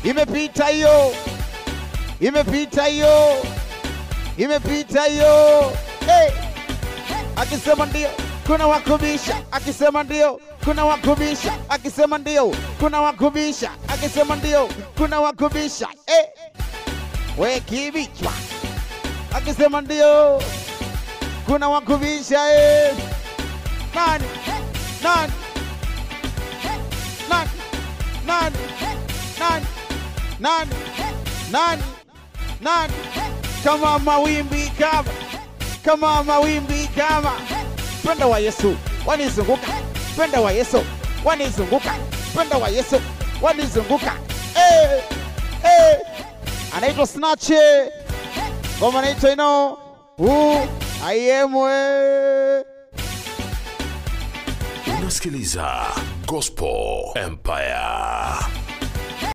Imepita hiyo. Imepita hiyo. Imepita hiyo. Hey. Akisema ndio, kuna wakubisha. Akisema ndio, kuna wakubisha. Akisema ndio, kuna wakubisha. Akisema ndio, kuna wakubisha. Hey. We kibichwa. Akisema ndio, kuna wakubisha. Hey. Nani? Nani? Nani? Nani? Nani? Nani? Nani? Nani? Kama mawimbi kama. Kama mawimbi kama. Penda wa Yesu wanizunguka. Penda wa Yesu wanizunguka. Penda wa Yesu wanizunguka. Anaitwa Snatche. Ngoma anaitwa ino. I am Unasikiliza Gospel Empire.